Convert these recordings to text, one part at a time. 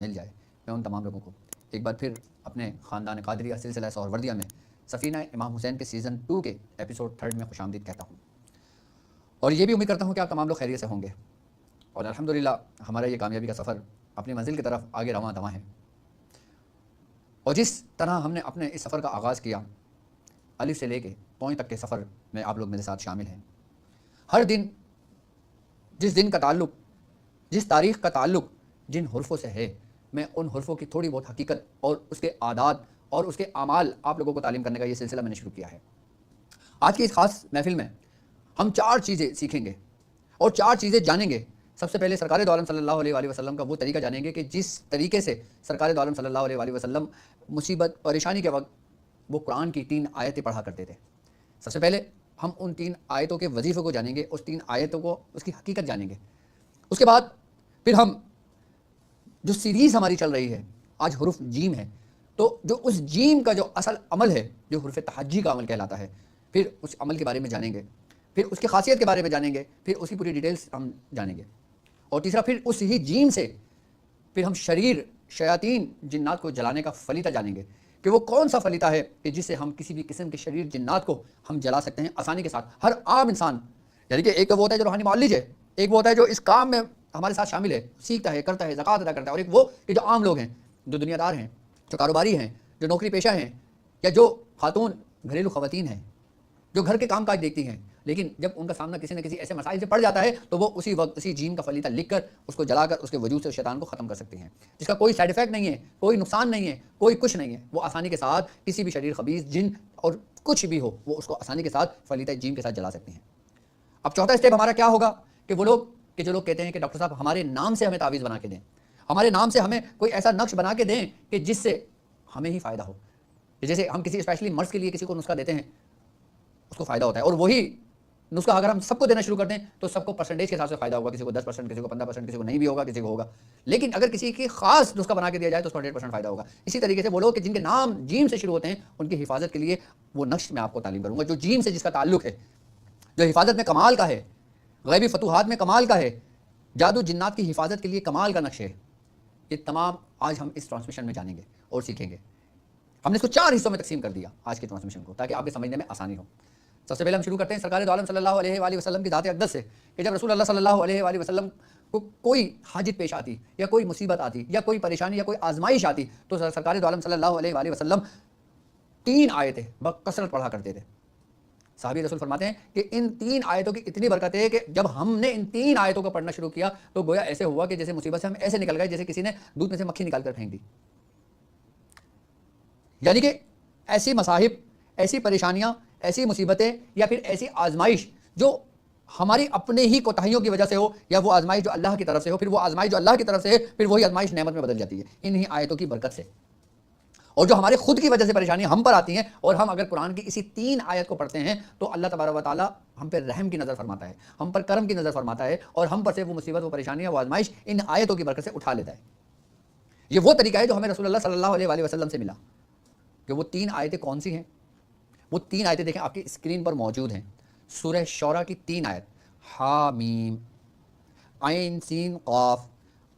مل جائے، میں ان تمام لوگوں کو ایک بار پھر اپنے خاندان قادریہ سلسلہ سہروردیہ میں سفینہ امام حسین کے سیزن 2 کے ایپیسوڈ 3 میں خوش آمدید کہتا ہوں، اور یہ بھی امید کرتا ہوں کہ آپ تمام لوگ خیریت سے ہوں گے، اور الحمدللہ ہمارا یہ کامیابی کا سفر اپنی منزل کی طرف آگے رواں دواں ہے۔ اور جس طرح ہم نے اپنے اس سفر کا آغاز کیا، الف سے لے کے پوائنٹ تک کے سفر میں آپ لوگ میرے ساتھ شامل ہیں۔ ہر دن جس دن کا تعلق، جس تاریخ کا تعلق جن حرفوں سے ہے، میں ان حرفوں کی تھوڑی بہت حقیقت اور اس کے عادات اور اس کے اعمال آپ لوگوں کو تعلیم کرنے کا یہ سلسلہ میں نے شروع کیا ہے۔ آج کی اس خاص محفل میں ہم 4 چیزیں سیکھیں گے اور 4 چیزیں جانیں گے۔ سب سے پہلے سرکار دو عالم صلی اللہ علیہ وآلہ وسلم کا وہ طریقہ جانیں گے کہ جس طریقے سے سرکار دو عالم صلی اللہ علیہ وآلہ وسلم مصیبت پریشانی کے وقت وہ قرآن کی 3 آیتیں پڑھا کرتے تھے۔ سب سے پہلے ہم ان 3 آیتوں کے وظیفے کو جانیں گے، اس 3 آیتوں کو اس کی حقیقت جانیں گے۔ اس کے بعد پھر ہم جو سیریز ہماری چل رہی ہے، آج حرف جیم ہے، تو جو اس جیم کا جو اصل عمل ہے، جو حرف تحجی کا عمل کہلاتا ہے، پھر اس عمل کے بارے میں جانیں گے، پھر اس کی خاصیت کے بارے میں جانیں گے، پھر اس کی پوری ڈیٹیلز ہم جانیں گے، اور تیسرا پھر اس ہی جیم سے پھر ہم شیاطین جنات کو جلانے کا فلیطہ جانیں گے کہ وہ کون سا فلیطہ ہے کہ جس سے ہم کسی بھی قسم کے شریر جنات کو ہم جلا سکتے ہیں آسانی کے ساتھ۔ ہر عام انسان، یعنی کہ ایک تو وہ ہوتا ہے جو روحانی معالج ہے، ایک وہ ہوتا ہے جو اس کام میں ہمارے ساتھ شامل ہے، سیکھتا ہے، کرتا ہے، زکوٰۃ ادا کرتا ہے، اور ایک وہ کہ جو عام لوگ ہیں، جو دنیا دار ہیں، جو کاروباری ہیں، جو نوکری پیشہ ہیں، یا جو خاتون گھریلو خواتین ہیں، جو گھر کے کام کاج دیکھتی ہیں، لیکن جب ان کا سامنا کسی نہ کسی ایسے مسائل سے پڑ جاتا ہے تو وہ اسی وقت اسی جیم کا فلیطہ لکھ کر اس کو جلا کر اس کے وجود سے شیطان کو ختم کر سکتی ہیں، جس کا کوئی سائیڈ ایفیکٹ نہیں ہے، کوئی نقصان نہیں ہے، کوئی کچھ نہیں ہے۔ وہ آسانی کے ساتھ کسی بھی شریر خبیث، جن اور کچھ بھی ہو، وہ اس کو آسانی کے ساتھ فلیطہ جیم کے ساتھ جلا سکتی ہیں۔ اب چوتھا اسٹیپ ہمارا کیا ہوگا کہ وہ لوگ کہ جو لوگ کہتے ہیں کہ ڈاکٹر صاحب ہمارے نام سے ہمیں تعویذ بنا کے دیں، ہمارے نام سے ہمیں کوئی ایسا نقش بنا کے دیں کہ جس سے ہمیں ہی فائدہ ہو۔ جیسے ہم کسی اسپیشلی مرض کے لیے کسی کو نسخہ دیتے ہیں، اس کو فائدہ ہوتا ہے، اور وہی نسخہ اگر ہم سب کو دینا شروع کر دیں تو سب کو پرسنٹیج کے حساب سے فائدہ ہوگا، کسی کو 10%، کسی کو 15%، کسی کو نہیں بھی ہوگا، کسی کو ہوگا۔ لیکن اگر کسی کی خاص نسخہ بنا کے دیا جائے تو اس کو 100% فائدہ ہوگا۔ اسی طریقے سے وہ لوگ کہ جن کے نام جیم سے شروع ہوتے ہیں، ان کی حفاظت کے لیے وہ نقش میں آپ کو تعلیم کروں گا جو جیم سے جس کا تعلق ہے، جو حفاظت میں کمال کا ہے، غیبی فتوحات میں کمال کا ہے، جادو جنات کی حفاظت کے لیے کمال کا نقش ہے۔ یہ تمام آج ہم اس ٹرانسمیشن میں جانیں گے اور سیکھیں گے۔ ہم نے اس کو 4 حصوں میں تقسیم کر دیا آج کے ٹرانسمیشن کو، تاکہ آپ کے سمجھنے میں آسانی ہو۔ سب سے پہلے ہم شروع کرتے ہیں سرکار دو عالم صلی اللہ علیہ وآلہ وسلم کی ذات اقدس سے، کہ جب رسول اللہ صلی اللہ علیہ وآلہ وسلم کو کوئی حاجت پیش آتی، یا کوئی مصیبت آتی، یا کوئی پریشانی یا کوئی آزمائش آتی، تو سرکار دو عالم صلی اللہ علیہ وآلہ وسلم 3 آیتیں بکثرت پڑھا کرتے تھے۔ صحابی رسول فرماتے ہیں کہ ان 3 آیتوں کی اتنی برکت ہے کہ جب ہم نے ان 3 آیتوں کو پڑھنا شروع کیا تو گویا ایسے ہوا کہ جیسے مصیبت سے ہم ایسے نکل گئے جیسے کسی نے دودھ میں سے مکھی نکال کر پھینک دی۔ یعنی کہ ایسی مصائب، ایسی پریشانیاں، ایسی مصیبتیں، یا پھر ایسی آزمائش جو ہماری اپنے ہی کوتاہیوں کی وجہ سے ہو، یا وہ آزمائش جو اللہ کی طرف سے ہو، پھر وہ آزمائش جو اللہ کی طرف سے ہے، پھر وہی آزمائش نعمت میں بدل جاتی ہے انہی آیتوں کی برکت سے۔ اور جو ہمارے خود کی وجہ سے پریشانیاں ہم پر آتی ہیں، اور ہم اگر قرآن کی اسی 3 آیت کو پڑھتے ہیں تو اللہ تبارک و تعالیٰ ہم پر رحم کی نظر فرماتا ہے، ہم پر کرم کی نظر فرماتا ہے، اور ہم پر سے وہ مصیبت، وہ پریشانیاں، وہ آزمائش ان آیتوں کی برکت سے اٹھا لیتا ہے۔ یہ وہ طریقہ ہے جو ہمیں رسول اللہ صلی اللہ علیہ وآلہ وسلم سے ملا۔ کہ وہ 3 آیتیں کون سی ہیں؟ وہ 3 آیتیں دیکھیں آپ کی اسکرین پر موجود ہیں۔ سورہ شعراء کی 3 آیت، حامیم عین سین قاف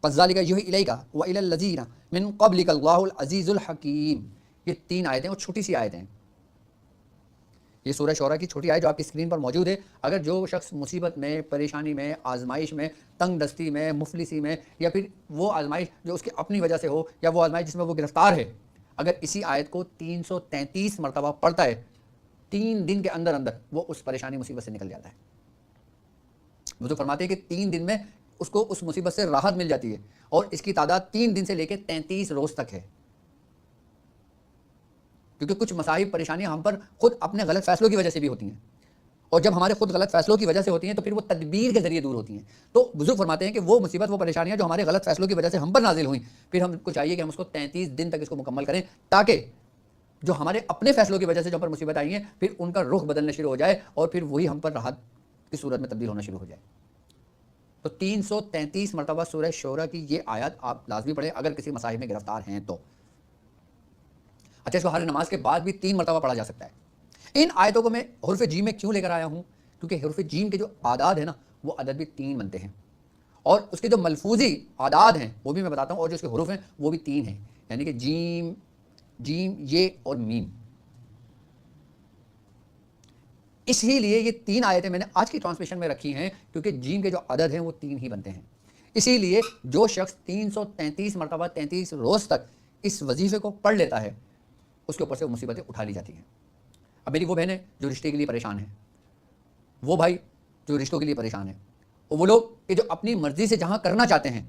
کذالک یوحی الیک والی الذین من قبلک اللہ العزیز الحکیم۔ یہ 3 آیتیں اور چھوٹی سی آیتیں ہیں۔ یہ سورہ شعراء کی چھوٹی آیت جو آپ کی اسکرین پر موجود ہے۔ اگر جو شخص مصیبت میں، پریشانی میں، آزمائش میں، تنگ دستی میں، مفلسی میں، یا پھر وہ آزمائش جو اس کی اپنی وجہ سے ہو، یا وہ آزمائش جس میں وہ گرفتار ہے، اگر اسی آیت کو 333 مرتبہ پڑھتا ہے، 3 دن کے اندر اندر وہ اس پریشانی مصیبت سے نکل جاتا ہے۔ وہ تو فرماتے ہیں کہ 3 دن میں اس کو اس مصیبت سے راحت مل جاتی ہے، اور اس کی تعداد 3 دن سے لے کے 33 روز تک ہے۔ کیونکہ کچھ مصائب، پریشانیاں ہم پر خود اپنے غلط فیصلوں کی وجہ سے بھی ہوتی ہیں، اور جب ہمارے خود غلط فیصلوں کی وجہ سے ہوتی ہیں تو پھر وہ تدبیر کے ذریعے دور ہوتی ہیں۔ تو بزرگ فرماتے ہیں کہ وہ مصیبت، وہ پریشانیاں جو ہمارے غلط فیصلوں کی وجہ سے ہم پر نازل ہوئیں، پھر ہم کو چاہیے کہ ہم اس کو 33 دن تک اس کو مکمل کریں، تاکہ جو ہمارے اپنے فیصلوں کی وجہ سے جو پر مصیبت آئی ہیں، پھر ان کا رخ بدلنا شروع ہو جائے، اور پھر وہی ہم پر راحت کی صورت میں تبدیل ہونا شروع ہو جائے۔ تو 333 مرتبہ سورہ شعراء کی یہ آیات آپ لازمی پڑھیں اگر کسی مصائب میں گرفتار ہیں تو۔ اچھا، اس کو ہر نماز کے بعد بھی 3 مرتبہ پڑھا جا سکتا ہے۔ ان آیتوں کو میں حرف جیم میں کیوں لے کر آیا ہوں؟ کیونکہ حرف جیم کے جو اعداد ہیں نا، وہ عدد بھی 3 بنتے ہیں، اور اس کے جو ملفوظی اعداد ہیں وہ بھی میں بتاتا ہوں، اور جو اس کے حروف ہیں وہ بھی 3 ہیں، یعنی کہ جیم، یہ اور میم۔ اسی لیے یہ 3 آیتیں میں نے آج کی ٹرانسلیشن میں رکھی ہیں، کیونکہ جیم کے جو عدد ہیں وہ 3 ہی بنتے ہیں۔ اسی لیے جو شخص 333 مرتبہ 33 روز تک اس وظیفے کو پڑھ لیتا ہے، اس کے اوپر سے وہ مصیبتیں اٹھا لی جاتی ہیں۔ اب میری وہ بہنیں جو رشتے کے لیے پریشان ہیں، وہ بھائی جو رشتوں کے لیے پریشان ہیں، اور وہ لوگ کہ جو اپنی مرضی سے جہاں کرنا چاہتے ہیں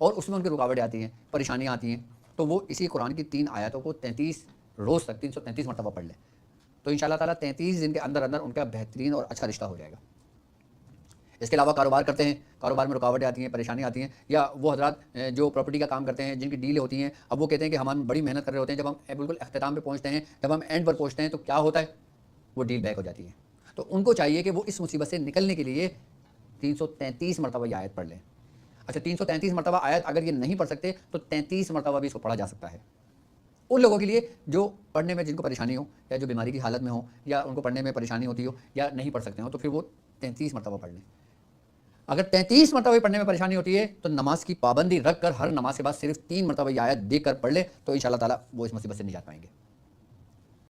اور اس میں ان کی رکاوٹیں آتی ہیں، پریشانیاں آتی ہیں، تو وہ اسی قرآن کی 3 آیاتوں کو 33 روز تک 333 مرتبہ پڑھ لیں، تو ان شاء اللہ تعالیٰ 33 دن کے اندر ان کا بہترین اور اچھا رشتہ ہو جائے گا۔ اس کے علاوہ کاروبار کرتے ہیں، کاروبار میں رکاوٹیں آتی ہیں، پریشانیاں آتی ہیں، یا وہ حضرات جو پراپرٹی کا کام کرتے ہیں، جن کی ڈیلیں ہوتی ہیں، اب وہ کہتے ہیں کہ ہم بڑی محنت کر رہے ہوتے ہیں، جب ہم بالکل اختتام پہ پہنچتے ہیں، جب ہم اینڈ پر پہنچتے ہیں تو کیا ہوتا ہے، وہ ڈیل بیک ہو جاتی ہے۔ تو ان کو چاہیے کہ وہ اس مصیبت سے نکلنے کے لیے 333 مرتبہ یہ آیت پڑھ لیں۔ اچھا 333 مرتبہ آیت اگر یہ نہیں پڑھ سکتے تو 33 مرتبہ بھی اس کو پڑھا جا سکتا ہے۔ ان لوگوں کے لیے جو پڑھنے میں جن کو پریشانی ہو، یا جو بیماری کی حالت میں ہو، یا ان کو پڑھنے میں پریشانی ہوتی ہو، یا نہیں پڑھ سکتے ہوں، تو پھر وہ 33 مرتبہ پڑھ لیں۔ اگر 33 مرتبہ پڑھنے میں پریشانی ہوتی ہے تو نماز کی پابندی رکھ کر ہر نماز کے بعد صرف 3 مرتبہ یہ آیت دیکھ کر پڑھ لے، تو ان شاء اللہ تعالیٰ وہ اس مصیبت سے نجات پائیں گے۔